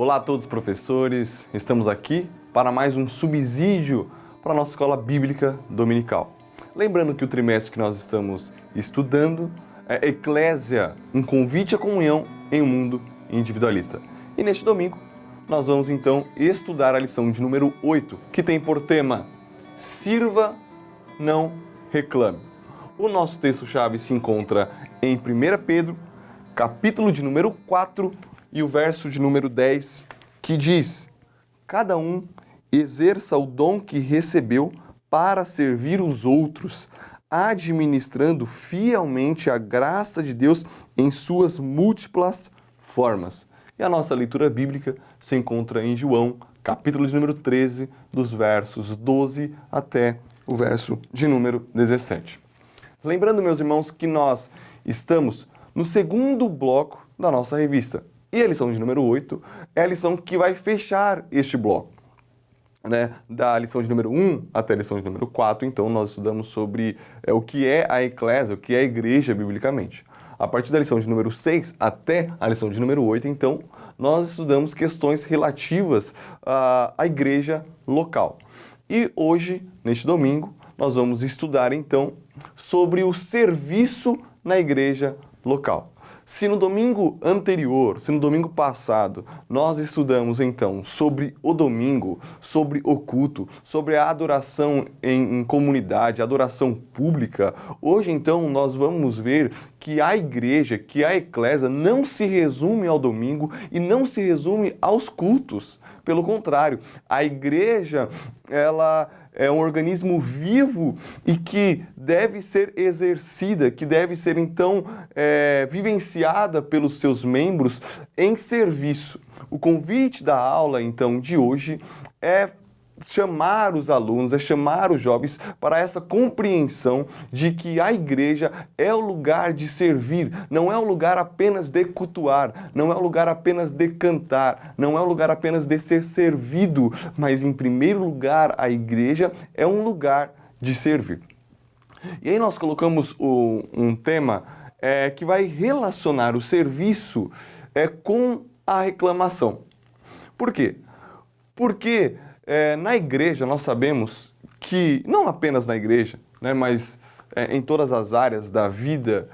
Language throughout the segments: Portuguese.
Olá a todos professores, estamos aqui para mais um subsídio para a nossa escola bíblica dominical. Lembrando que o trimestre que nós estamos estudando é Eclésia, um convite à comunhão em um mundo individualista. E neste domingo nós vamos então estudar a lição de número 8, que tem por tema Sirva, não reclame. O nosso texto-chave se encontra em 1 Pedro, capítulo de número 4, e o verso de número 10, que diz: cada um exerça o dom que recebeu para servir os outros, administrando fielmente a graça de Deus em suas múltiplas formas. E a nossa leitura bíblica se encontra em João, capítulo de número 13, dos versos 12 até o verso de número 17. Lembrando, meus irmãos, que nós estamos no segundo bloco da nossa revista. E a lição de número 8 é a lição que vai fechar este bloco. Da lição de número 1 até a lição de número 4, então nós estudamos sobre o que é a eclésia, o que é a igreja biblicamente. A partir da lição de número 6 até a lição de número 8, então, nós estudamos questões relativas à igreja local. E hoje, neste domingo, nós vamos estudar então sobre o serviço na igreja local. Se no domingo anterior, se no domingo passado, nós estudamos então sobre o domingo, sobre o culto, sobre a adoração em comunidade, a adoração pública, hoje então nós vamos ver que a igreja, que a eclésia não se resume ao domingo e não se resume aos cultos. Pelo contrário, a igreja, ela é um organismo vivo e que deve ser exercida, que deve ser, então, vivenciada pelos seus membros em serviço. O convite da aula, então, de hoje é chamar os alunos, é chamar os jovens para essa compreensão de que a igreja é o lugar de servir, não é o lugar apenas de cultuar, não é o lugar apenas de cantar, não é o lugar apenas de ser servido, mas em primeiro lugar a igreja é um lugar de servir. E aí nós colocamos um tema que vai relacionar o serviço com a reclamação. Por quê? Porque na igreja nós sabemos que, não apenas na igreja, mas em todas as áreas da vida,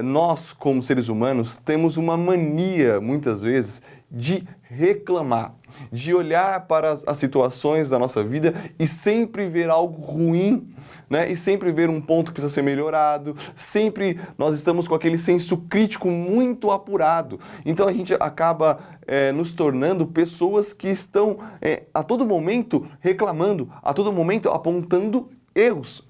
nós como seres humanos temos uma mania, muitas vezes, de reclamar, de olhar para as situações da nossa vida e sempre ver algo ruim, e sempre ver um ponto que precisa ser melhorado, sempre nós estamos com aquele senso crítico muito apurado. Então a gente acaba nos tornando pessoas que estão a todo momento reclamando, a todo momento apontando erros.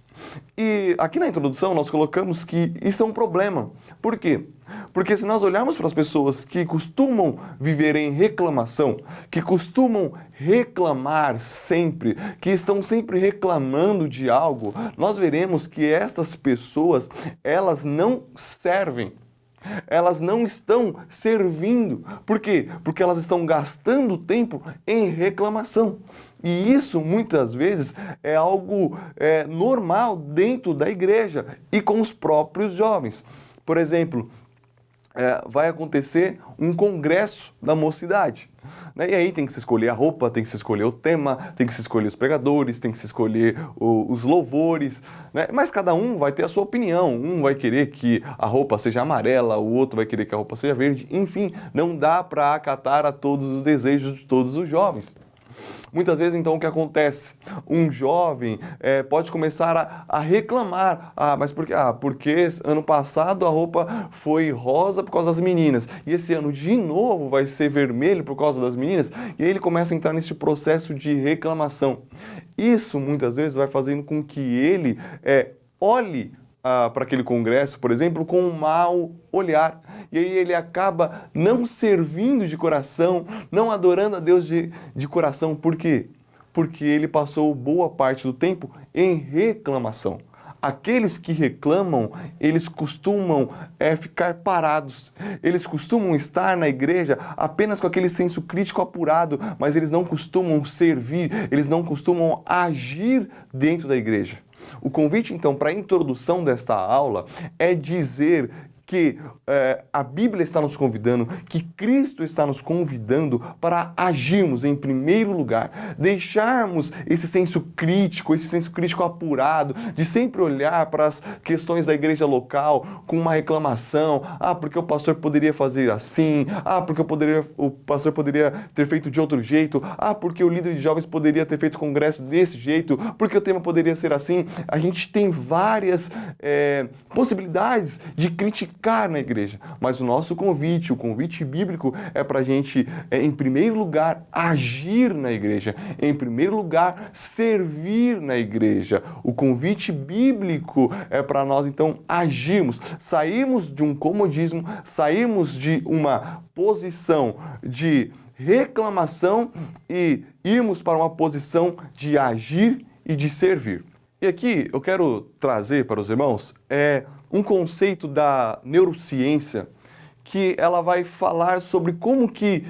E aqui na introdução nós colocamos que isso é um problema. Por quê? Porque se nós olharmos para as pessoas que costumam viver em reclamação, que costumam reclamar sempre, que estão sempre reclamando de algo, nós veremos que estas pessoas, elas não servem. Elas não estão servindo. Por quê? Porque elas estão gastando tempo em reclamação. E isso, muitas vezes, é algo normal dentro da igreja e com os próprios jovens. Por exemplo, vai acontecer um congresso da mocidade. E aí tem que se escolher a roupa, tem que se escolher o tema, tem que se escolher os pregadores, tem que se escolher os louvores, mas cada um vai ter a sua opinião. Um vai querer que a roupa seja amarela, o outro vai querer que a roupa seja verde. Enfim, não dá para acatar a todos os desejos de todos os jovens. Muitas vezes, então, o que acontece? Um jovem pode começar a reclamar. Mas por quê? Porque ano passado a roupa foi rosa por causa das meninas. E esse ano, de novo, vai ser vermelho por causa das meninas. E aí ele começa a entrar nesse processo de reclamação. Isso, muitas vezes, vai fazendo com que ele olhe para aquele congresso, por exemplo, com um mau olhar. E aí ele acaba não servindo de coração, não adorando a Deus de coração. Por quê? Porque ele passou boa parte do tempo em reclamação. Aqueles que reclamam, eles costumam ficar parados. Eles costumam estar na igreja apenas com aquele senso crítico apurado, mas eles não costumam servir, eles não costumam agir dentro da igreja. O convite, então, para a introdução desta aula é dizer que a Bíblia está nos convidando, que Cristo está nos convidando para agirmos em primeiro lugar, deixarmos esse senso crítico apurado, de sempre olhar para as questões da igreja local com uma reclamação, porque o pastor poderia fazer assim, porque o pastor poderia ter feito de outro jeito, porque o líder de jovens poderia ter feito congresso desse jeito, porque o tema poderia ser assim. A gente tem várias possibilidades de criticar na igreja, mas o nosso convite, o convite bíblico é para a gente, em primeiro lugar, agir na igreja, em primeiro lugar, servir na igreja. O convite bíblico é para nós, então, agirmos, sairmos de um comodismo, sairmos de uma posição de reclamação e irmos para uma posição de agir e de servir. E aqui eu quero trazer para os irmãos um conceito da neurociência que ela vai falar sobre como que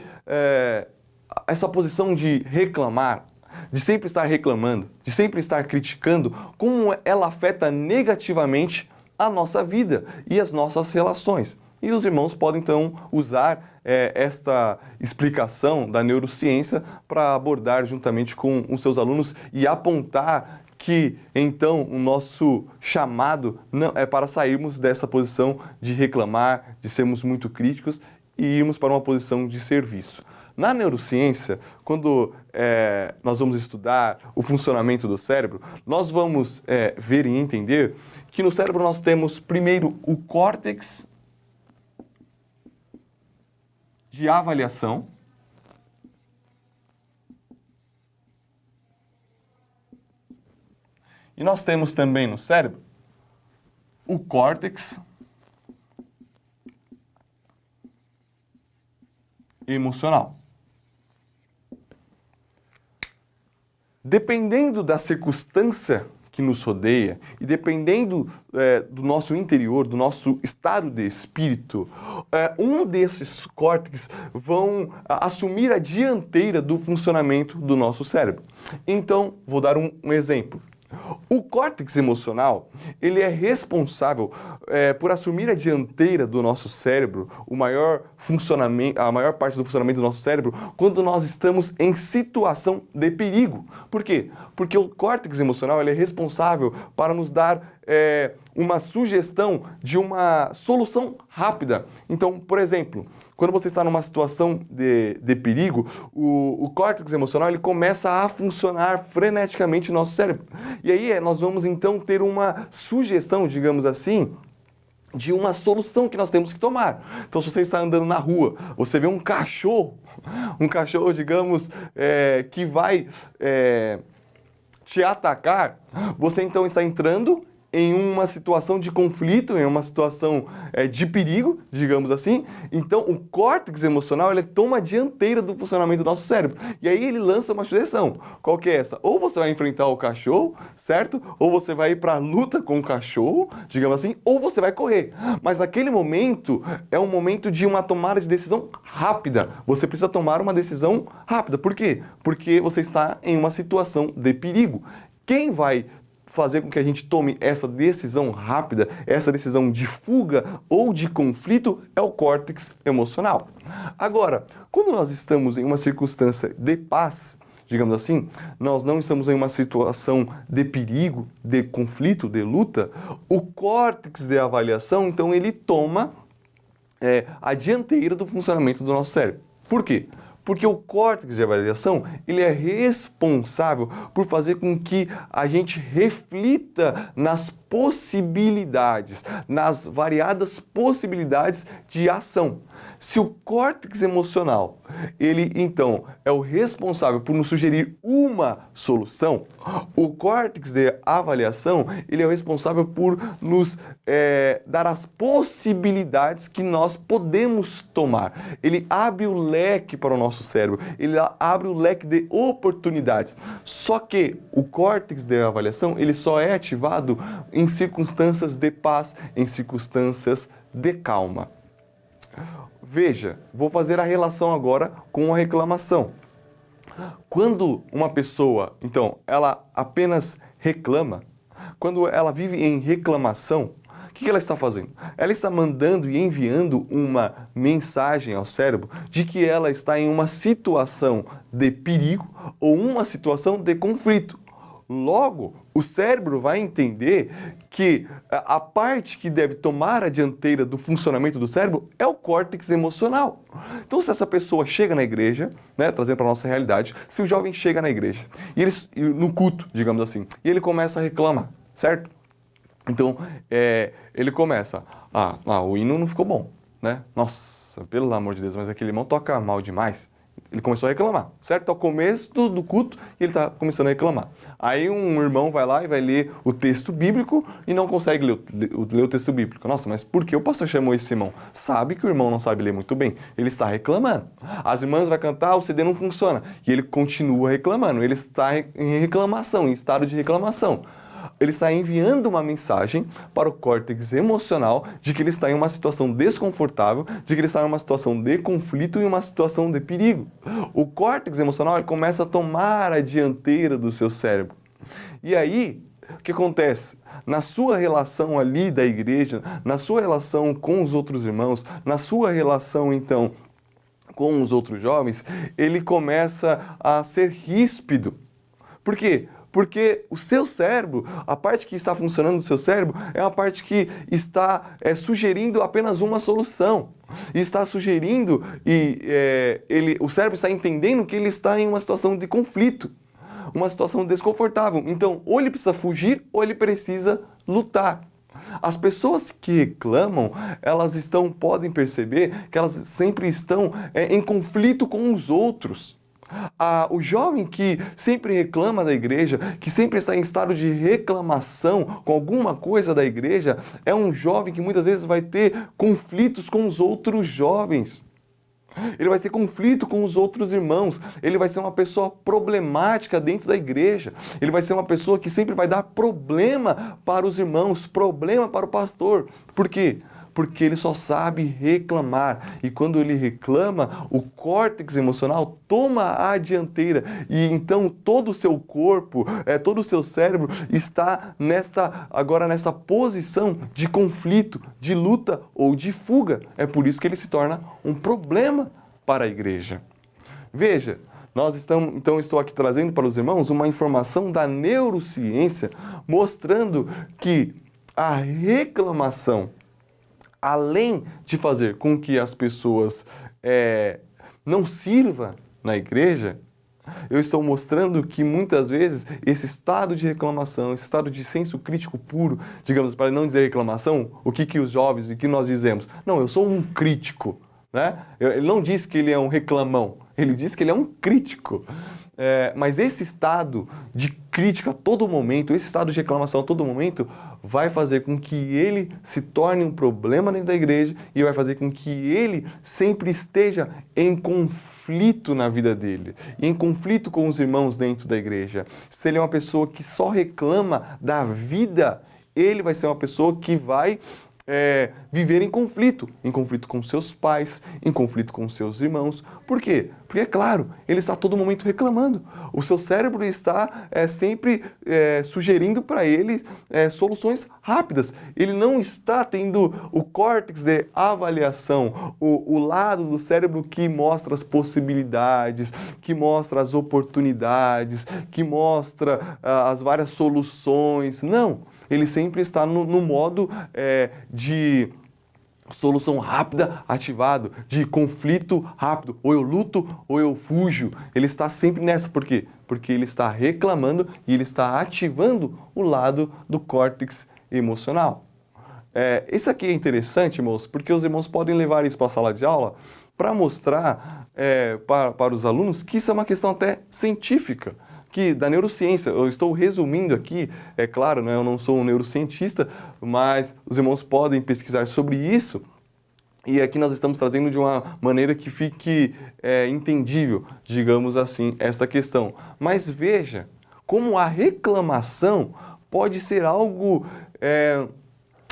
essa posição de reclamar, de sempre estar reclamando, de sempre estar criticando, como ela afeta negativamente a nossa vida e as nossas relações. E os irmãos podem, então, usar esta explicação da neurociência para abordar juntamente com os seus alunos e apontar que, então, o nosso chamado não é para sairmos dessa posição de reclamar, de sermos muito críticos e irmos para uma posição de serviço. Na neurociência, quando nós vamos estudar o funcionamento do cérebro, nós vamos ver e entender que no cérebro nós temos, primeiro, o córtex de avaliação, e nós temos também no cérebro o córtex emocional. Dependendo da circunstância que nos rodeia e dependendo do nosso interior, do nosso estado de espírito, um desses córtex vão assumir a dianteira do funcionamento do nosso cérebro. Então, vou dar um exemplo. O córtex emocional, ele é responsável por assumir a dianteira do nosso cérebro, a maior parte do funcionamento do nosso cérebro, quando nós estamos em situação de perigo. Por quê? Porque o córtex emocional ele é responsável para nos dar uma sugestão de uma solução rápida. Então, por exemplo, quando você está numa situação de perigo, o córtex emocional ele começa a funcionar freneticamente no nosso cérebro. E aí nós vamos então ter uma sugestão, digamos assim, de uma solução que nós temos que tomar. Então, se você está andando na rua, você vê um cachorro, digamos, que vai te atacar, você então está entrando em uma situação de conflito, em uma situação de perigo, digamos assim. Então, o córtex emocional, ele toma a dianteira do funcionamento do nosso cérebro. E aí ele lança uma sugestão. Qual que é essa? Ou você vai enfrentar o cachorro, certo? Ou você vai ir para a luta com o cachorro, digamos assim, ou você vai correr. Mas naquele momento, é um momento de uma tomada de decisão rápida. Você precisa tomar uma decisão rápida. Por quê? Porque você está em uma situação de perigo. Quem vai fazer com que a gente tome essa decisão rápida, essa decisão de fuga ou de conflito, é o córtex emocional. Agora, quando nós estamos em uma circunstância de paz, digamos assim, nós não estamos em uma situação de perigo, de conflito, de luta, o córtex de avaliação, então, ele toma a dianteira do funcionamento do nosso cérebro. Por quê? Porque o córtex de avaliação, ele é responsável por fazer com que a gente reflita nas possibilidades, nas variadas possibilidades de ação. Se o córtex emocional, ele então é o responsável por nos sugerir uma solução, o córtex de avaliação, ele é o responsável por nos dar as possibilidades que nós podemos tomar. Ele abre o leque para o nosso cérebro, ele abre o leque de oportunidades. Só que o córtex de avaliação, ele só é ativado em circunstâncias de paz, em circunstâncias de calma. Veja, vou fazer a relação agora com a reclamação. Quando uma pessoa, então, ela apenas reclama, quando ela vive em reclamação, o que ela está fazendo? Ela está mandando e enviando uma mensagem ao cérebro de que ela está em uma situação de perigo ou uma situação de conflito. Logo, o cérebro vai entender que a parte que deve tomar a dianteira do funcionamento do cérebro é o córtex emocional. Então, se essa pessoa chega na igreja, né, trazendo para a nossa realidade, se o jovem chega na igreja, no culto, digamos assim, e ele começa a reclamar, certo? Então, ele começa, o hino não ficou bom, né? Nossa, pelo amor de Deus, mas aquele irmão toca mal demais. Ele começou a reclamar, certo? Ao começo do culto, ele está começando a reclamar. Aí um irmão vai lá e vai ler o texto bíblico e não consegue ler o texto bíblico. Nossa, mas por que o pastor chamou esse irmão? Sabe que o irmão não sabe ler muito bem. Ele está reclamando. As irmãs vão cantar, o CD não funciona. E ele continua reclamando. Ele está em reclamação, em estado de reclamação. Ele está enviando uma mensagem para o córtex emocional de que ele está em uma situação desconfortável, de que ele está em uma situação de conflito e uma situação de perigo. O córtex emocional ele começa a tomar a dianteira do seu cérebro. E aí, o que acontece? Na sua relação ali da igreja, na sua relação com os outros irmãos, na sua relação, então, com os outros jovens, ele começa a ser ríspido. Por quê? Porque o seu cérebro, a parte que está funcionando do seu cérebro, é uma parte que está sugerindo apenas uma solução. E está sugerindo, o cérebro está entendendo que ele está em uma situação de conflito, uma situação desconfortável. Então, ou ele precisa fugir, ou ele precisa lutar. As pessoas que reclamam, podem perceber que elas sempre estão em conflito com os outros. O jovem que sempre reclama da igreja, que sempre está em estado de reclamação com alguma coisa da igreja, é um jovem que muitas vezes vai ter conflitos com os outros jovens. Ele vai ter conflito com os outros irmãos. Ele vai ser uma pessoa problemática dentro da igreja. Ele vai ser uma pessoa que sempre vai dar problema para os irmãos, problema para o pastor. Por quê? Porque ele só sabe reclamar. E quando ele reclama, o córtex emocional toma a dianteira. E então todo o seu corpo, todo o seu cérebro está agora nessa posição de conflito, de luta ou de fuga. É por isso que ele se torna um problema para a igreja. Veja, estou aqui trazendo para os irmãos uma informação da neurociência mostrando que a reclamação, além de fazer com que as pessoas não sirvam na igreja, eu estou mostrando que muitas vezes esse estado de reclamação, esse estado de senso crítico puro, digamos, para não dizer reclamação, o que os jovens, o que nós dizemos? Não, eu sou um crítico, né? Ele não diz que ele é um reclamão, ele diz que ele é um crítico. Mas esse estado de crítica a todo momento, esse estado de reclamação a todo momento, vai fazer com que ele se torne um problema dentro da igreja e vai fazer com que ele sempre esteja em conflito na vida dele, e em conflito com os irmãos dentro da igreja. Se ele é uma pessoa que só reclama da vida, ele vai ser uma pessoa que vai viver em conflito com seus pais, em conflito com seus irmãos. Por quê? Porque, é claro, ele está a todo momento reclamando. O seu cérebro está sempre sugerindo para ele soluções rápidas. Ele não está tendo o córtex de avaliação, o lado do cérebro que mostra as possibilidades, que mostra as oportunidades, que mostra as várias soluções. Não! Ele sempre está no modo de solução rápida ativado, de conflito rápido. Ou eu luto ou eu fujo. Ele está sempre nessa. Por quê? Porque ele está reclamando e ele está ativando o lado do córtex emocional. Isso aqui é interessante, irmãos, porque os irmãos podem levar isso para a sala de aula para mostrar para os alunos que isso é uma questão até científica, que da neurociência. Eu estou resumindo aqui, é claro, né, eu não sou um neurocientista, mas os irmãos podem pesquisar sobre isso. E aqui nós estamos trazendo de uma maneira que fique entendível, digamos assim, essa questão. Mas veja como a reclamação pode ser algo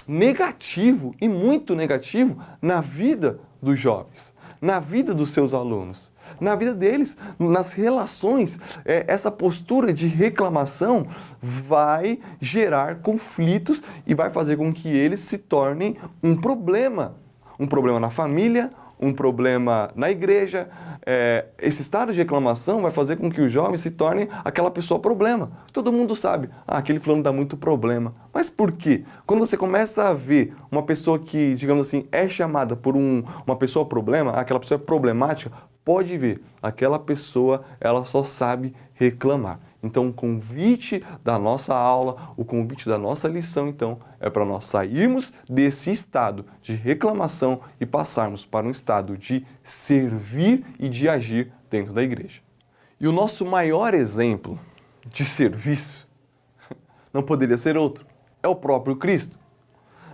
negativo e muito negativo na vida dos jovens. na vida dos seus alunos, na vida deles, nas relações. Essa postura de reclamação vai gerar conflitos e vai fazer com que eles se tornem um problema na família, um problema na igreja. Esse estado de reclamação vai fazer com que o jovem se torne aquela pessoa problema. Todo mundo sabe, aquele fulano dá muito problema. Mas por quê? Quando você começa a ver uma pessoa que, digamos assim, é chamada por uma pessoa problema, aquela pessoa é problemática, pode ver, aquela pessoa, ela só sabe reclamar. Então, o convite da nossa aula, o convite da nossa lição, então, é para nós sairmos desse estado de reclamação e passarmos para um estado de servir e de agir dentro da igreja. E o nosso maior exemplo de serviço não poderia ser outro, é o próprio Cristo.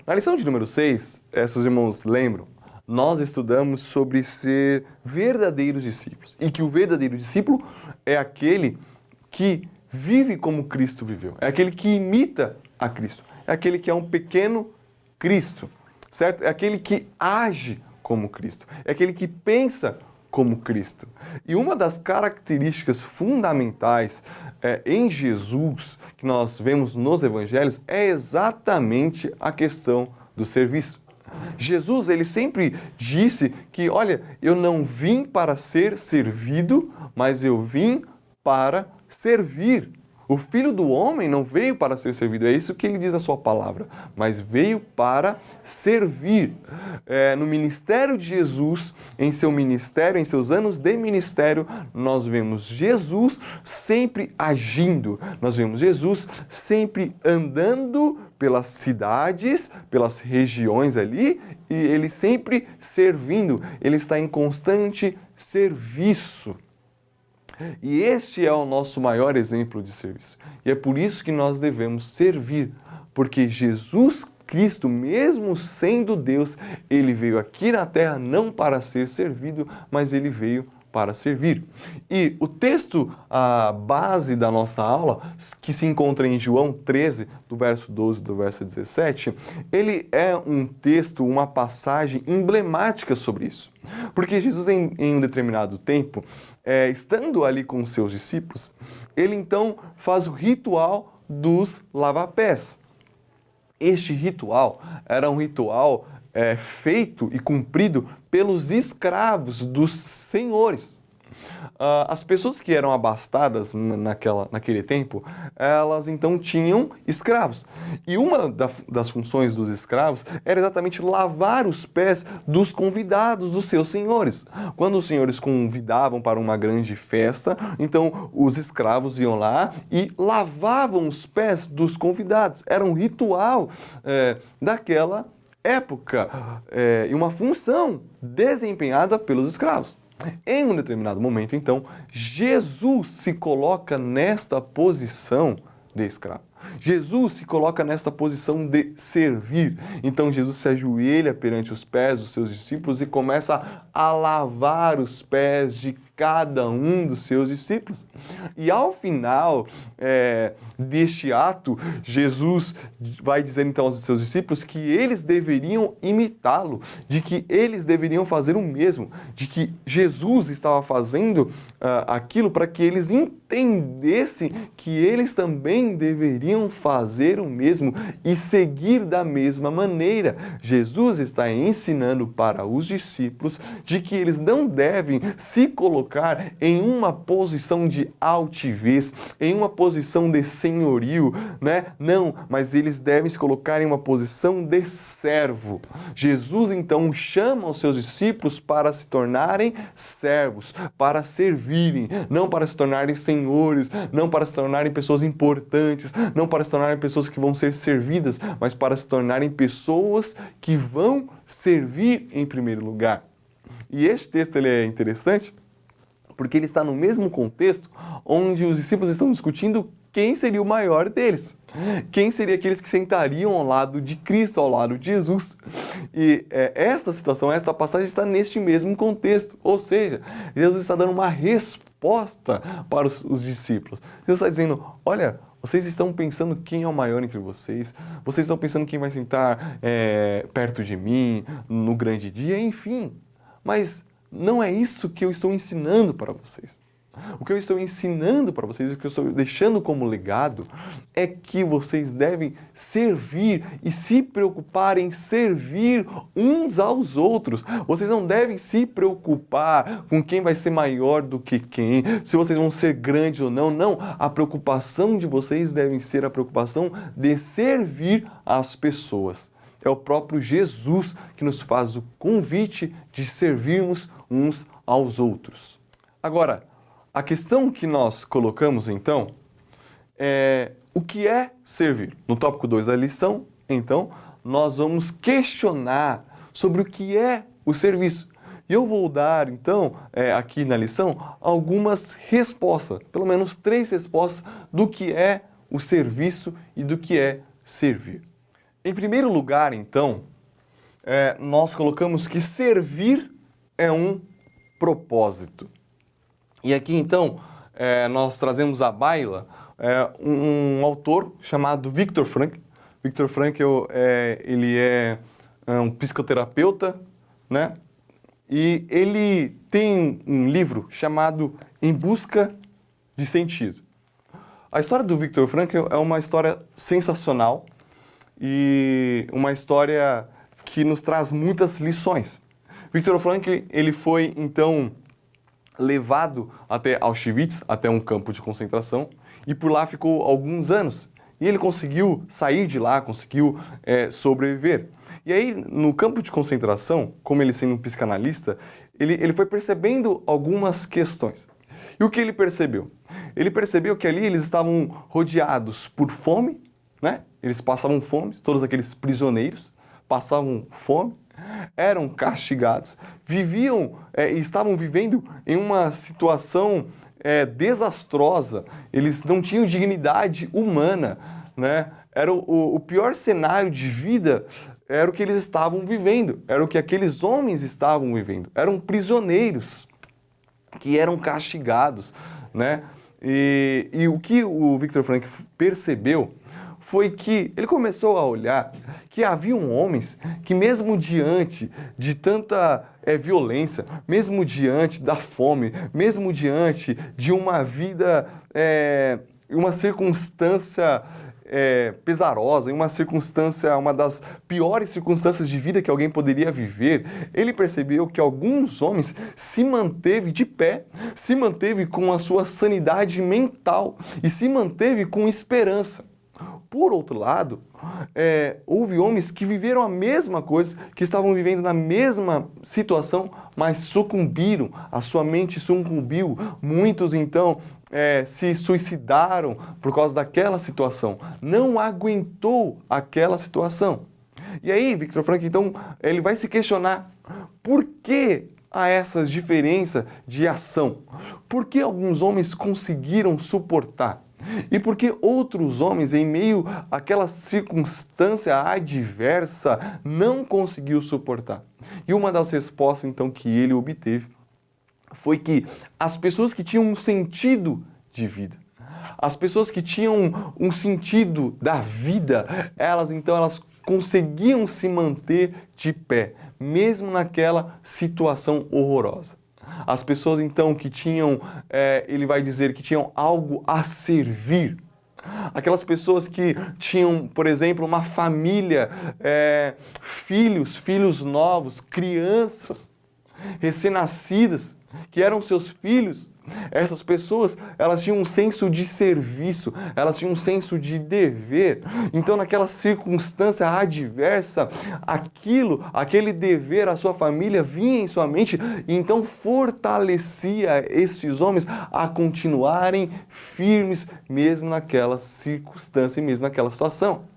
Na lição de número 6, se os irmãos lembram, nós estudamos sobre ser verdadeiros discípulos. E que o verdadeiro discípulo é aquele que vive como Cristo viveu. É aquele que imita a Cristo. É aquele que é um pequeno Cristo, certo? É aquele que age como Cristo. É aquele que pensa como Cristo. E uma das características fundamentais em Jesus, que nós vemos nos evangelhos, é exatamente a questão do serviço. Jesus, ele sempre disse que, olha, eu não vim para ser servido, mas eu vim para servir. O Filho do Homem não veio para ser servido, é isso que ele diz na sua palavra, mas veio para servir. No ministério de Jesus, em seu ministério, em seus anos de ministério, nós vemos Jesus sempre agindo, nós vemos Jesus sempre andando pelas cidades, pelas regiões ali, e ele sempre servindo, ele está em constante serviço. E este é o nosso maior exemplo de serviço. E é por isso que nós devemos servir, porque Jesus Cristo, mesmo sendo Deus, ele veio aqui na terra não para ser servido, mas ele veio para servir. E o texto, a base da nossa aula, que se encontra em João 13, do verso 12 do verso 17, ele é um texto, uma passagem emblemática sobre isso. Porque Jesus, em um determinado tempo, estando ali com os seus discípulos, ele então faz o ritual dos lava-pés. Este ritual era um ritual feito e cumprido pelos escravos dos senhores. As pessoas que eram abastadas naquele tempo, elas então tinham escravos. E uma das funções dos escravos era exatamente lavar os pés dos convidados dos seus senhores. Quando os senhores convidavam para uma grande festa, então os escravos iam lá e lavavam os pés dos convidados. Era um ritual daquela época e uma função desempenhada pelos escravos. Em um determinado momento, então, Jesus se coloca nesta posição de escravo. Jesus se coloca nesta posição de servir. Então, Jesus se ajoelha perante os pés dos seus discípulos e começa a lavar os pés de cada um dos seus discípulos. E ao final deste ato, Jesus vai dizer então aos seus discípulos que eles deveriam imitá-lo, de que eles deveriam fazer o mesmo, de que Jesus estava fazendo aquilo para que eles entendessem que eles também deveriam fazer o mesmo e seguir da mesma maneira. Jesus está ensinando para os discípulos de que eles não devem se colocar em uma posição de altivez, em uma posição de senhorio, né? Não, mas eles devem se colocar em uma posição de servo. Jesus então chama os seus discípulos para se tornarem servos, para servirem, não para se tornarem senhores, não para se tornarem pessoas importantes, não para se tornarem pessoas que vão ser servidas, mas para se tornarem pessoas que vão servir em primeiro lugar. E este texto ele é interessante porque ele está no mesmo contexto onde os discípulos estão discutindo quem seria o maior deles. Quem seria aqueles que sentariam ao lado de Cristo, ao lado de Jesus. E esta situação, esta passagem está neste mesmo contexto. Ou seja, Jesus está dando uma resposta para os discípulos. Jesus está dizendo, olha, vocês estão pensando quem é o maior entre vocês, vocês estão pensando quem vai sentar perto de mim, no grande dia, enfim. Mas Não é isso que eu estou ensinando para vocês. O que eu estou ensinando para vocês, o que eu estou deixando como legado, é que vocês devem servir e se preocupar em servir uns aos outros. Vocês não devem se preocupar com quem vai ser maior do que quem, se vocês vão ser grandes ou não. Não, a preocupação de vocês deve ser a preocupação de servir as pessoas. É o próprio Jesus que nos faz o convite de servirmos uns aos outros. Agora, a questão que nós colocamos, então, é o que é servir? No tópico 2 da lição, então, nós vamos questionar sobre o que é o serviço. E eu vou dar, então, aqui na lição, algumas respostas, pelo menos 3 respostas do que é o serviço e do que é servir. Em primeiro lugar, então, nós colocamos que servir é um propósito. E aqui, então, nós trazemos à baila um autor chamado Viktor Frankl. Viktor Frankl, ele é um psicoterapeuta, né? E ele tem um livro chamado Em Busca de Sentido. A história do Viktor Frankl é uma história sensacional e uma história que nos traz muitas lições. Viktor Frankl, ele foi, então, levado até Auschwitz, até um campo de concentração, e por lá ficou alguns anos. E ele conseguiu sair de lá, conseguiu sobreviver. E aí, no campo de concentração, como ele sendo um psicanalista, ele foi percebendo algumas questões. E o que ele percebeu? Ele percebeu que ali eles estavam rodeados por fome, né? Eles passavam fome, todos aqueles prisioneiros passavam fome, eram castigados, viviam e estavam vivendo em uma situação desastrosa, eles não tinham dignidade humana, né? Era o pior cenário de vida, era o que eles estavam vivendo, era o que aqueles homens estavam vivendo, eram prisioneiros que eram castigados, né? E o que o Viktor Frankl percebeu foi que ele começou a olhar que haviam homens que mesmo diante de tanta violência, mesmo diante da fome, mesmo diante de uma vida, uma circunstância pesarosa, em uma circunstância, uma das piores circunstâncias de vida que alguém poderia viver, ele percebeu que alguns homens se manteve de pé, se manteve com a sua sanidade mental e se manteve com esperança. Por outro lado, houve homens que viveram a mesma coisa, que estavam vivendo na mesma situação, mas sucumbiram, a sua mente sucumbiu. Muitos, então, se suicidaram por causa daquela situação. Não aguentou aquela situação. E aí, Viktor Frankl, então, ele vai se questionar por que há essas diferenças de ação? Por que alguns homens conseguiram suportar? E por que outros homens, em meio àquela circunstância adversa, não conseguiu suportar? E uma das respostas, então, que ele obteve foi que as pessoas que tinham um sentido de vida, as pessoas que tinham um sentido da vida, elas conseguiam se manter de pé, mesmo naquela situação horrorosa. As pessoas, então, que tinham, ele vai dizer que tinham algo a servir. Aquelas pessoas que tinham, por exemplo, uma família, filhos novos, crianças recém-nascidas, que eram seus filhos. Essas pessoas, elas tinham um senso de serviço, elas tinham um senso de dever. Então, naquela circunstância adversa, aquele dever à sua família vinha em sua mente e então fortalecia esses homens a continuarem firmes mesmo naquela circunstância e mesmo naquela situação.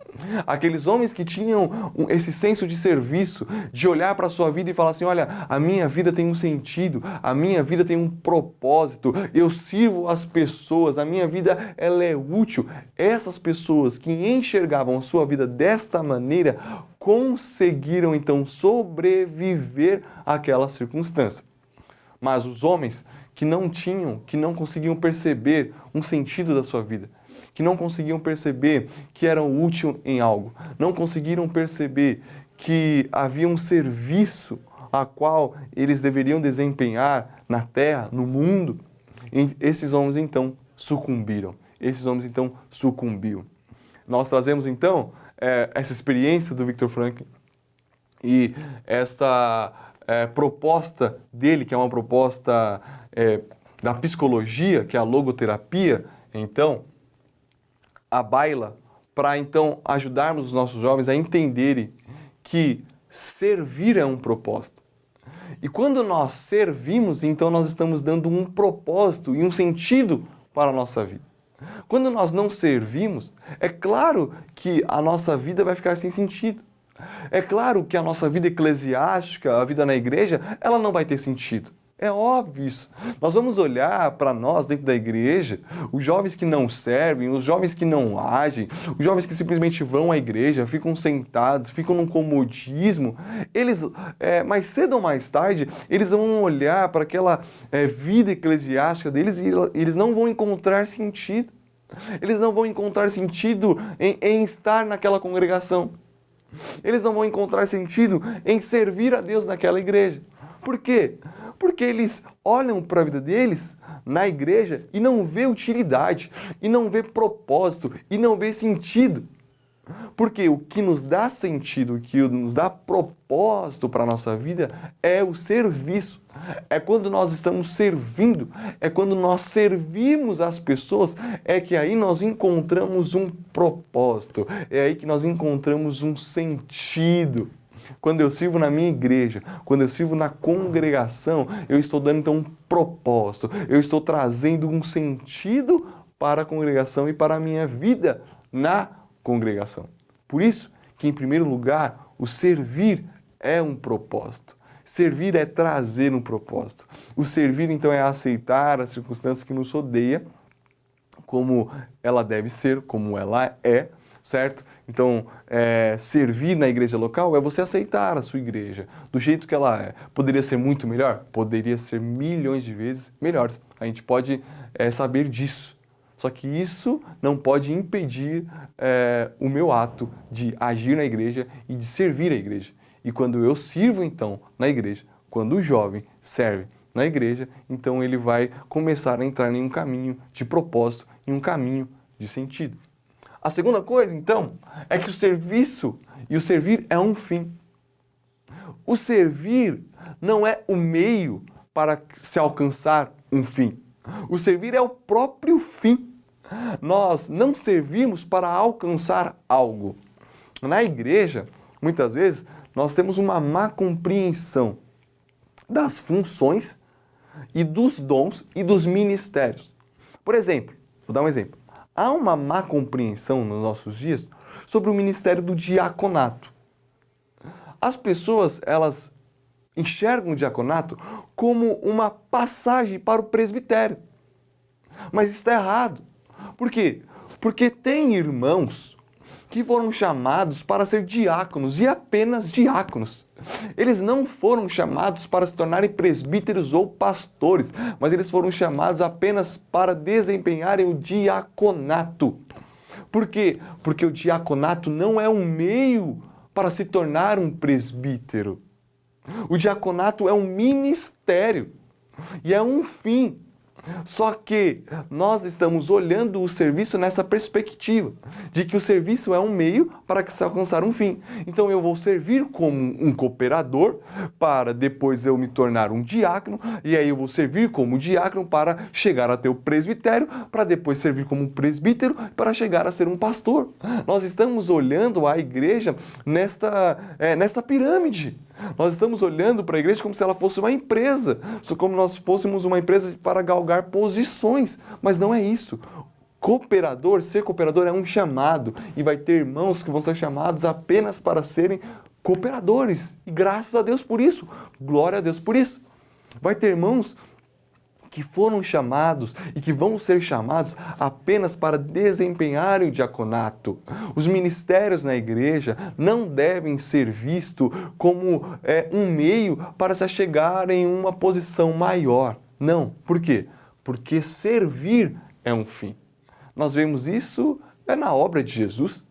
Aqueles homens que tinham esse senso de serviço, de olhar para a sua vida e falar assim, olha, a minha vida tem um sentido, a minha vida tem um propósito, eu sirvo as pessoas, a minha vida ela é útil. Essas pessoas que enxergavam a sua vida desta maneira conseguiram então sobreviver àquela circunstância. Mas os homens que não conseguiam perceber um sentido da sua vida, que não conseguiam perceber que eram úteis em algo, não conseguiram perceber que havia um serviço a qual eles deveriam desempenhar na terra, no mundo, esses homens então sucumbiram. Esses homens então sucumbiram. Nós trazemos então essa experiência do Viktor Frankl e esta proposta dele, que é uma proposta da psicologia, que é a logoterapia, então, a baila, para então ajudarmos os nossos jovens a entenderem que servir é um propósito. E quando nós servimos, então nós estamos dando um propósito e um sentido para a nossa vida. Quando nós não servimos, é claro que a nossa vida vai ficar sem sentido. É claro que a nossa vida eclesiástica, a vida na igreja, ela não vai ter sentido. É óbvio isso. Nós vamos olhar para nós dentro da igreja, os jovens que não servem, os jovens que não agem, os jovens que simplesmente vão à igreja, ficam sentados, ficam num comodismo. Eles, mais cedo ou mais tarde, eles vão olhar para aquela vida eclesiástica deles e eles não vão encontrar sentido. Eles não vão encontrar sentido em estar naquela congregação. Eles não vão encontrar sentido em servir a Deus naquela igreja. Por quê? Porque eles olham para a vida deles na igreja e não vê utilidade, e não vê propósito, e não vê sentido. Porque o que nos dá sentido, o que nos dá propósito para a nossa vida é o serviço. É quando nós estamos servindo, é quando nós servimos as pessoas, é que aí nós encontramos um propósito, é aí que nós encontramos um sentido. Quando eu sirvo na minha igreja, quando eu sirvo na congregação, eu estou dando então um propósito, eu estou trazendo um sentido para a congregação e para a minha vida na congregação. Por isso que, em primeiro lugar, o servir é um propósito. Servir é trazer um propósito. O servir, então, é aceitar as circunstâncias que nos rodeiam como ela deve ser, como ela é, certo? Então, servir na igreja local é você aceitar a sua igreja do jeito que ela é. Poderia ser muito melhor? Poderia ser milhões de vezes melhores. A gente pode saber disso. Só que isso não pode impedir o meu ato de agir na igreja e de servir a igreja. E quando eu sirvo, então, na igreja, quando o jovem serve na igreja, então ele vai começar a entrar em um caminho de propósito, em um caminho de sentido. A segunda coisa, então, é que o serviço e o servir é um fim. O servir não é o meio para se alcançar um fim. O servir é o próprio fim. Nós não servimos para alcançar algo. Na igreja, muitas vezes, nós temos uma má compreensão das funções e dos dons e dos ministérios. Por exemplo, vou dar um exemplo. Há uma má compreensão nos nossos dias sobre o ministério do diaconato. As pessoas, elas enxergam o diaconato como uma passagem para o presbitério. Mas isso está errado. Por quê? Porque tem irmãos que foram chamados para ser diáconos e apenas diáconos. Eles não foram chamados para se tornarem presbíteros ou pastores, mas eles foram chamados apenas para desempenharem o diaconato. Por quê? Porque o diaconato não é um meio para se tornar um presbítero. O diaconato é um ministério e é um fim. Só que nós estamos olhando o serviço nessa perspectiva, de que o serviço é um meio para se alcançar um fim. Então eu vou servir como um cooperador para depois eu me tornar um diácono, e aí eu vou servir como diácono para chegar até o presbitério, para depois servir como um presbítero para chegar a ser um pastor. Nós estamos olhando a igreja nesta pirâmide. Nós estamos olhando para a igreja como se ela fosse uma empresa, como nós fôssemos uma empresa para galgar posições, mas não é isso. Cooperador, ser cooperador é um chamado, e vai ter irmãos que vão ser chamados apenas para serem cooperadores, e graças a Deus por isso, glória a Deus por isso. Vai ter irmãos que foram chamados e que vão ser chamados apenas para desempenharem o diaconato. Os ministérios na igreja não devem ser vistos como um meio para se chegar em uma posição maior. Não. Por quê? Porque servir é um fim. Nós vemos isso na obra de Jesus.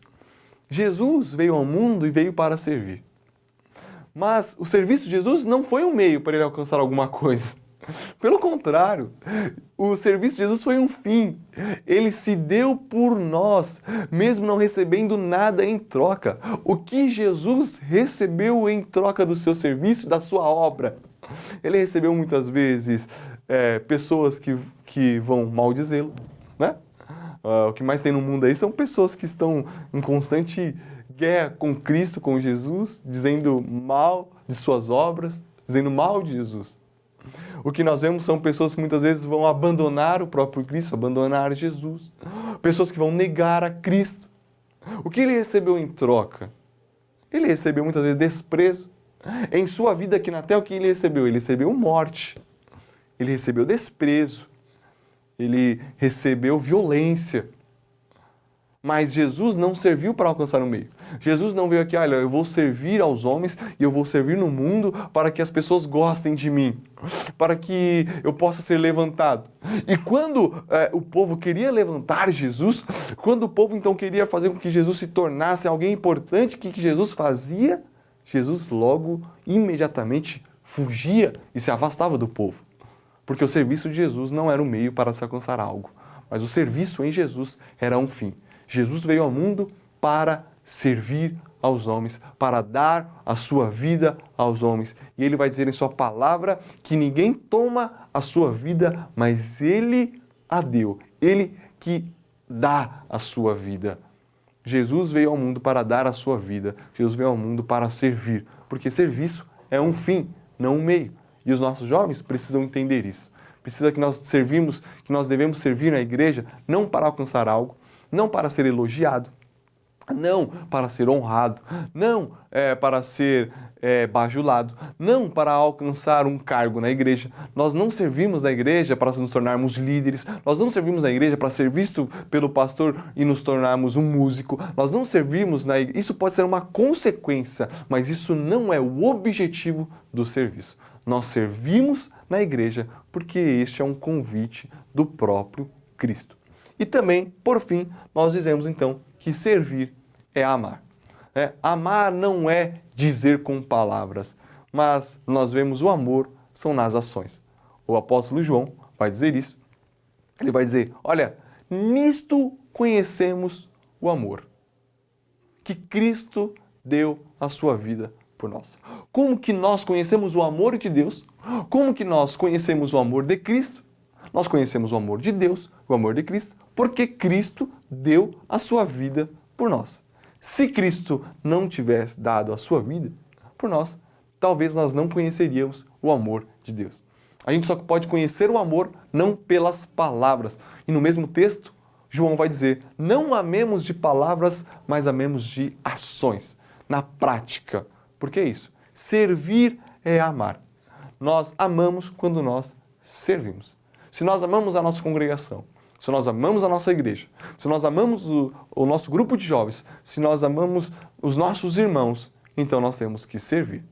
Jesus veio ao mundo e veio para servir. Mas o serviço de Jesus não foi um meio para ele alcançar alguma coisa. Pelo contrário, o serviço de Jesus foi um fim. Ele se deu por nós, mesmo não recebendo nada em troca. O que Jesus recebeu em troca do seu serviço, da sua obra? Ele recebeu muitas vezes pessoas que vão maldizê-lo, né? O que mais tem no mundo aí são pessoas que estão em constante guerra com Cristo, com Jesus, dizendo mal de suas obras, dizendo mal de Jesus. O que nós vemos são pessoas que muitas vezes vão abandonar o próprio Cristo, abandonar Jesus. Pessoas que vão negar a Cristo. O que ele recebeu em troca? Ele recebeu muitas vezes desprezo. Em sua vida aqui na terra, o que ele recebeu? Ele recebeu morte. Ele recebeu desprezo. Ele recebeu violência. Mas Jesus não serviu para alcançar o meio. Jesus não veio aqui, olha, eu vou servir aos homens e eu vou servir no mundo para que as pessoas gostem de mim, para que eu possa ser levantado. E quando o povo queria levantar Jesus, quando o povo então queria fazer com que Jesus se tornasse alguém importante, o que Jesus fazia? Jesus logo, imediatamente, fugia e se afastava do povo. Porque o serviço de Jesus não era o meio para se alcançar algo, mas o serviço em Jesus era um fim. Jesus veio ao mundo para servir aos homens, para dar a sua vida aos homens. E ele vai dizer em sua palavra que ninguém toma a sua vida, mas ele a deu. Ele que dá a sua vida. Jesus veio ao mundo para dar a sua vida. Jesus veio ao mundo para servir, porque serviço é um fim, não um meio. E os nossos jovens precisam entender isso. Precisa que nós devemos servir na igreja não para alcançar algo, não para ser elogiado, não para ser honrado, não para ser bajulado, não para alcançar um cargo na igreja. Nós não servimos na igreja para nos tornarmos líderes, nós não servimos na igreja para ser visto pelo pastor e nos tornarmos um músico, nós não servimos na igreja. Isso pode ser uma consequência, mas isso não é o objetivo do serviço. Nós servimos na igreja porque este é um convite do próprio Cristo. E também, por fim, nós dizemos então que servir é amar. Amar não é dizer com palavras, mas nós vemos o amor são nas ações. O apóstolo João vai dizer isso. Ele vai dizer, olha, nisto conhecemos o amor, que Cristo deu a sua vida por nós. Como que nós conhecemos o amor de Deus? Como que nós conhecemos o amor de Cristo? Nós conhecemos o amor de Deus, o amor de Cristo, porque Cristo deu a sua vida por nós. Se Cristo não tivesse dado a sua vida por nós, talvez nós não conheceríamos o amor de Deus. A gente só pode conhecer o amor não pelas palavras. E no mesmo texto, João vai dizer, não amemos de palavras, mas amemos de ações, na prática. Por que isso? Servir é amar. Nós amamos quando nós servimos. Se nós amamos a nossa congregação, se nós amamos a nossa igreja, se nós amamos o nosso grupo de jovens, se nós amamos os nossos irmãos, então nós temos que servir.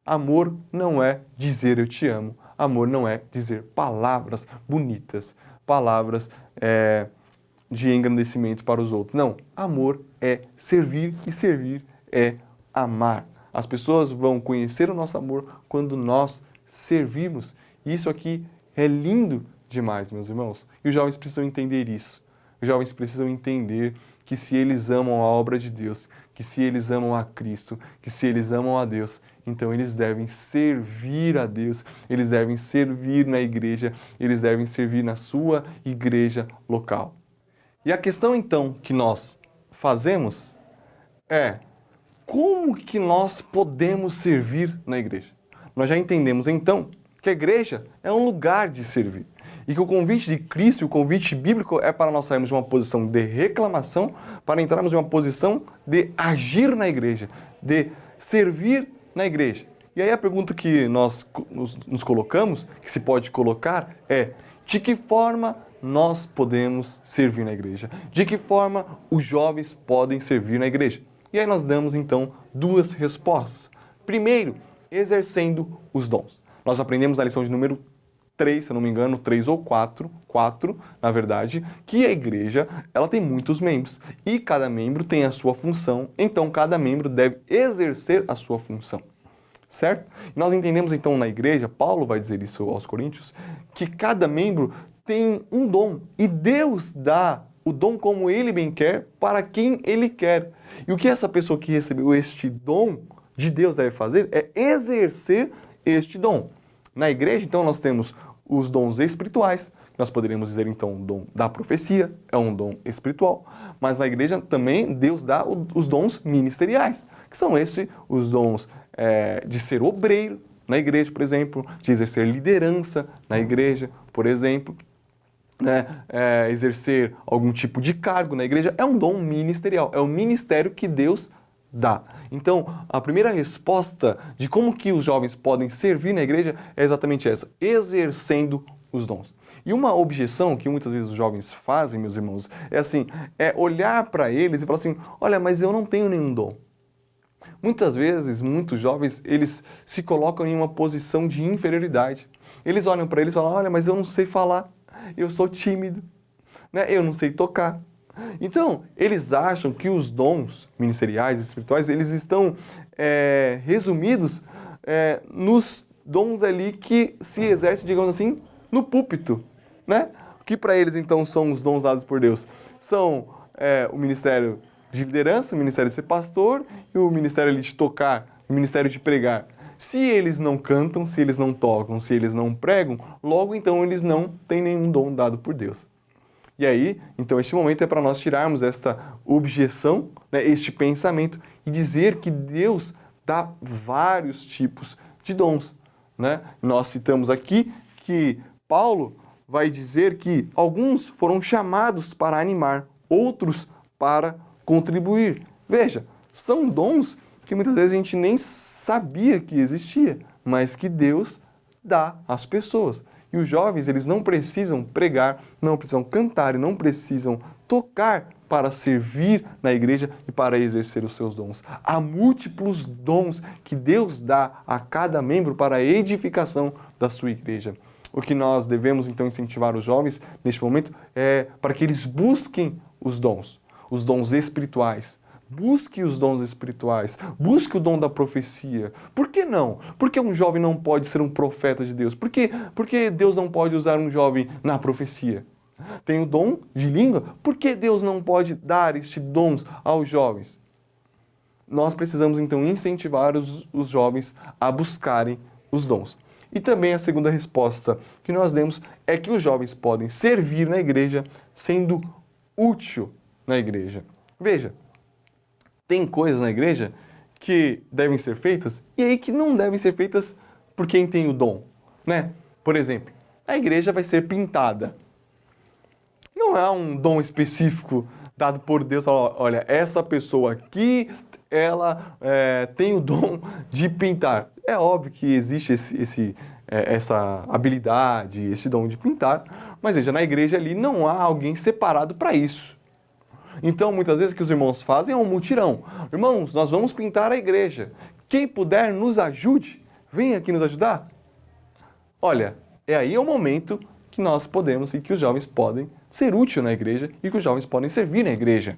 Amor não é dizer eu te amo, amor não é dizer palavras bonitas, palavras de engrandecimento para os outros. Não, amor é servir e servir é amar. As pessoas vão conhecer o nosso amor quando nós servimos. E isso aqui é lindo demais, meus irmãos. E os jovens precisam entender isso. Os jovens precisam entender que se eles amam a obra de Deus, que se eles amam a Cristo, que se eles amam a Deus, então eles devem servir a Deus, eles devem servir na igreja, eles devem servir na sua igreja local. E a questão então que nós fazemos é como que nós podemos servir na igreja? Nós já entendemos então que a igreja é um lugar de servir. E que o convite de Cristo, o convite bíblico é para nós sairmos de uma posição de reclamação, para entrarmos em uma posição de agir na igreja, de servir na igreja. E aí a pergunta que nós nos colocamos, que se pode colocar, é de que forma nós podemos servir na igreja? De que forma os jovens podem servir na igreja? E aí nós damos então duas respostas. Primeiro, exercendo os dons. Nós aprendemos na lição de número 3, se eu não me engano, 3 ou 4, na verdade, que a igreja ela tem muitos membros e cada membro tem a sua função, então cada membro deve exercer a sua função. certo? E nós entendemos então na igreja, Paulo vai dizer isso aos Coríntios, que cada membro tem um dom e Deus dá o dom como ele bem quer para quem ele quer. E o que essa pessoa que recebeu este dom de Deus deve fazer é exercer este dom. Na igreja, então, nós temos os dons espirituais, nós poderíamos dizer, então, o dom da profecia, é um dom espiritual, mas na igreja também Deus dá os dons ministeriais, que são os dons de ser obreiro na igreja, por exemplo, de exercer liderança na igreja, por exemplo, né, exercer algum tipo de cargo na igreja, é um dom ministerial, é o ministério que Deus dá. Então, a primeira resposta de como que os jovens podem servir na igreja é exatamente essa, exercendo os dons. E uma objeção que muitas vezes os jovens fazem, meus irmãos, é assim, é olhar para eles e falar assim, olha, mas eu não tenho nenhum dom. Muitas vezes, muitos jovens, eles se colocam em uma posição de inferioridade. Eles olham para eles e falam, olha, mas eu não sei falar, eu sou tímido, né? Eu não sei tocar. Então, eles acham que os dons ministeriais e espirituais, eles estão resumidos nos dons ali que se exercem, digamos assim, no púlpito, né? Que para eles, então, são os dons dados por Deus. São o ministério de liderança, o ministério de ser pastor e o ministério ali de tocar, o ministério de pregar. Se eles não cantam, se eles não tocam, se eles não pregam, logo então eles não têm nenhum dom dado por Deus. E aí, então, este momento é para nós tirarmos esta objeção, né, este pensamento e dizer que Deus dá vários tipos de dons, né? Nós citamos aqui que Paulo vai dizer que alguns foram chamados para animar, outros para contribuir. Veja, são dons que muitas vezes a gente nem sabia que existia, mas que Deus dá às pessoas. E os jovens, eles não precisam pregar, não precisam cantar e não precisam tocar para servir na igreja e para exercer os seus dons. Há múltiplos dons que Deus dá a cada membro para a edificação da sua igreja. O que nós devemos, então, incentivar os jovens neste momento é para que eles busquem os dons espirituais. Busque os dons espirituais, busque o dom da profecia. Por que não? Por que um jovem não pode ser um profeta de Deus? Por que Deus não pode usar um jovem na profecia? Tem o dom de língua? Por que Deus não pode dar estes dons aos jovens? Nós precisamos então incentivar os jovens a buscarem os dons. E também a segunda resposta que nós demos é que os jovens podem servir na igreja sendo útil na igreja. Veja, tem coisas na igreja que devem ser feitas e aí que não devem ser feitas por quem tem o dom, né? Por exemplo, a igreja vai ser pintada. Não há um dom específico dado por Deus. Olha, essa pessoa aqui, ela tem o dom de pintar. É óbvio que existe essa habilidade, esse dom de pintar, mas veja, na igreja ali não há alguém separado para isso. Então, muitas vezes o que os irmãos fazem é um mutirão. Irmãos, nós vamos pintar a igreja. Quem puder, nos ajude. Venha aqui nos ajudar. Olha, aí o momento que nós podemos e que os jovens podem ser úteis na igreja e que os jovens podem servir na igreja.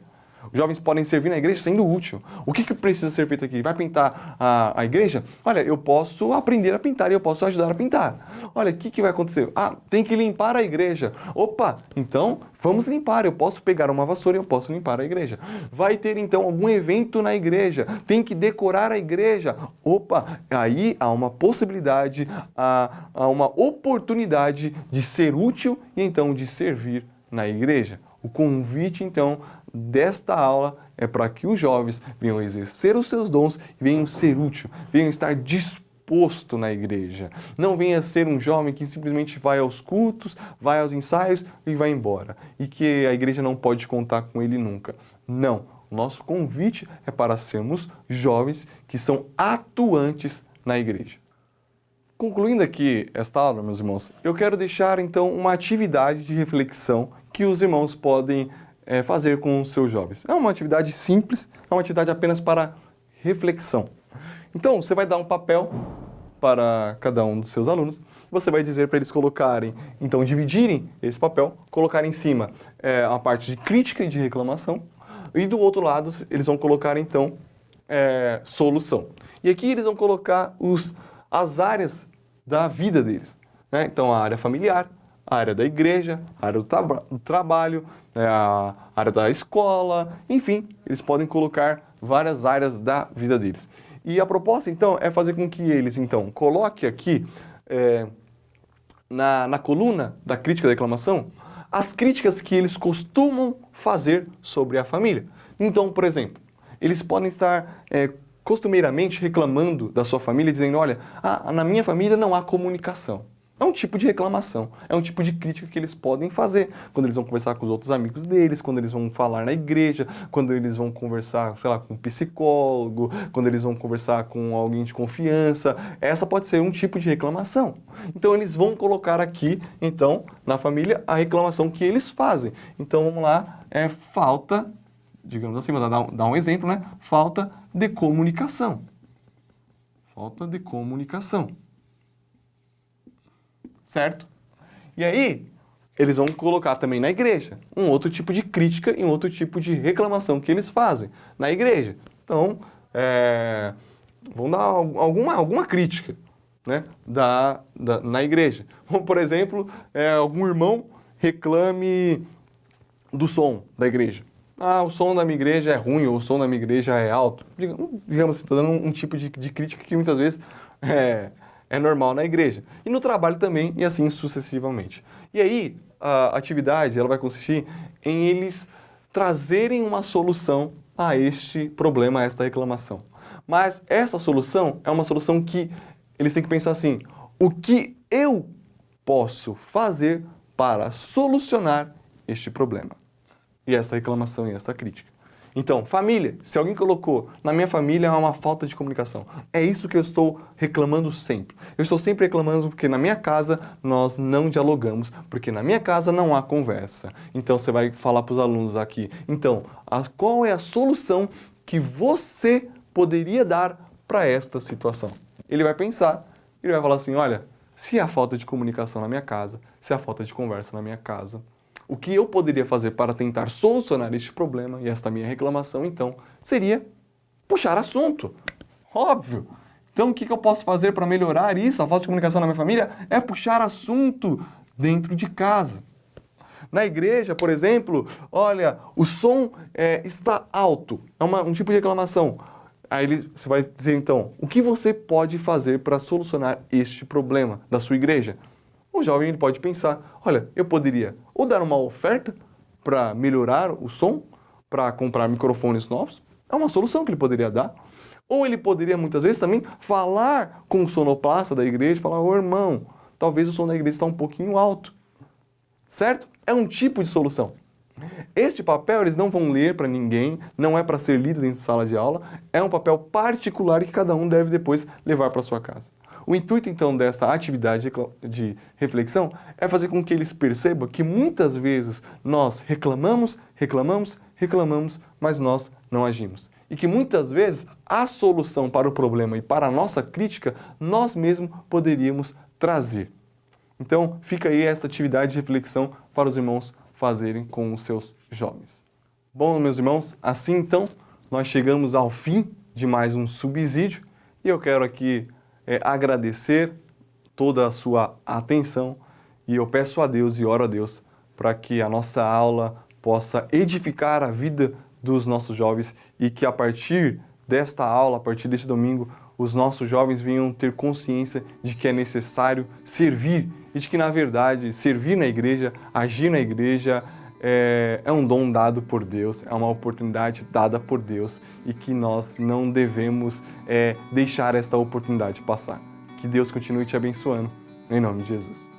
Os jovens podem servir na igreja sendo útil. O que precisa ser feito aqui? Vai pintar a igreja? Olha, eu posso aprender a pintar e eu posso ajudar a pintar. Olha, o que vai acontecer? Tem que limpar a igreja. Opa, então vamos limpar. Eu posso pegar uma vassoura e eu posso limpar a igreja. Vai ter então algum evento na igreja. Tem que decorar a igreja. Opa, aí há uma possibilidade, há uma oportunidade de ser útil e então de servir na igreja. O convite, então, desta aula é para que os jovens venham exercer os seus dons e venham ser úteis, venham estar disposto na igreja. Não venha ser um jovem que simplesmente vai aos cultos, vai aos ensaios e vai embora. E que a igreja não pode contar com ele nunca. Não. O nosso convite é para sermos jovens que são atuantes na igreja. Concluindo aqui esta aula, meus irmãos, eu quero deixar então uma atividade de reflexão que os irmãos podem fazer com os seus jovens. É uma atividade simples, é uma atividade apenas para reflexão. Então, você vai dar um papel para cada um dos seus alunos, você vai dizer para eles colocarem, então dividirem esse papel, colocarem em cima a parte de crítica e de reclamação, e do outro lado eles vão colocar então solução. E aqui eles vão colocar as áreas da vida deles, né? Então, a área familiar, a área da igreja, a área do trabalho, a área da escola, enfim, eles podem colocar várias áreas da vida deles. E a proposta, então, é fazer com que eles, então, coloquem aqui na coluna da crítica da reclamação as críticas que eles costumam fazer sobre a família. Então, por exemplo, eles podem estar costumeiramente reclamando da sua família, dizendo, olha, na minha família não há comunicação. É um tipo de reclamação, é um tipo de crítica que eles podem fazer quando eles vão conversar com os outros amigos deles, quando eles vão falar na igreja, quando eles vão conversar, sei lá, com um psicólogo, quando eles vão conversar com alguém de confiança. Essa pode ser um tipo de reclamação. Então eles vão colocar aqui, então, na família, a reclamação que eles fazem. Então vamos lá, falta, digamos assim, vou dar um exemplo, né? Falta de comunicação. Falta de comunicação. Certo? E aí, eles vão colocar também na igreja um outro tipo de crítica e um outro tipo de reclamação que eles fazem na igreja. Então, vão dar alguma crítica, né, na igreja. Como, por exemplo, algum irmão reclame do som da igreja. O som da minha igreja é ruim, ou o som da minha igreja é alto. Digamos assim, estou dando um tipo de crítica que muitas vezes é normal na igreja. E no trabalho também, e assim sucessivamente. E aí, a atividade ela vai consistir em eles trazerem uma solução a este problema, a esta reclamação. Mas essa solução é uma solução que eles têm que pensar assim, o que eu posso fazer para solucionar este problema? E esta reclamação e esta crítica. Então, família, se alguém colocou, na minha família há uma falta de comunicação. É isso que eu estou reclamando sempre. Eu estou sempre reclamando porque na minha casa nós não dialogamos, porque na minha casa não há conversa. Então, você vai falar para os alunos aqui, então, qual é a solução que você poderia dar para esta situação? Ele vai pensar, ele vai falar assim, olha, se há falta de comunicação na minha casa, se há falta de conversa na minha casa, o que eu poderia fazer para tentar solucionar este problema e esta minha reclamação, então, seria puxar assunto. Óbvio. Então, o que eu posso fazer para melhorar isso, a falta de comunicação na minha família? É puxar assunto dentro de casa. Na igreja, por exemplo, olha, o som está alto. É um tipo de reclamação. Aí você vai dizer, então, o que você pode fazer para solucionar este problema da sua igreja? O jovem ele pode pensar, olha, eu poderia ou dar uma oferta para melhorar o som, para comprar microfones novos, é uma solução que ele poderia dar. Ou ele poderia muitas vezes também falar com o sonoplasta da igreja, falar, ô irmão, talvez o som da igreja está um pouquinho alto. Certo? É um tipo de solução. Este papel eles não vão ler para ninguém, não é para ser lido dentro de sala de aula, é um papel particular que cada um deve depois levar para sua casa. O intuito, então, desta atividade de reflexão é fazer com que eles percebam que muitas vezes nós reclamamos, mas nós não agimos. E que muitas vezes a solução para o problema e para a nossa crítica nós mesmos poderíamos trazer. Então, fica aí esta atividade de reflexão para os irmãos fazerem com os seus jovens. Bom, meus irmãos, assim então, nós chegamos ao fim de mais um subsídio e eu quero aqui agradecer toda a sua atenção e eu peço a Deus e oro a Deus para que a nossa aula possa edificar a vida dos nossos jovens e que a partir desta aula, a partir deste domingo, os nossos jovens venham ter consciência de que é necessário servir e de que, na verdade, servir na igreja, agir na igreja é um dom dado por Deus, é uma oportunidade dada por Deus e que nós não devemos deixar esta oportunidade passar. Que Deus continue te abençoando, em nome de Jesus.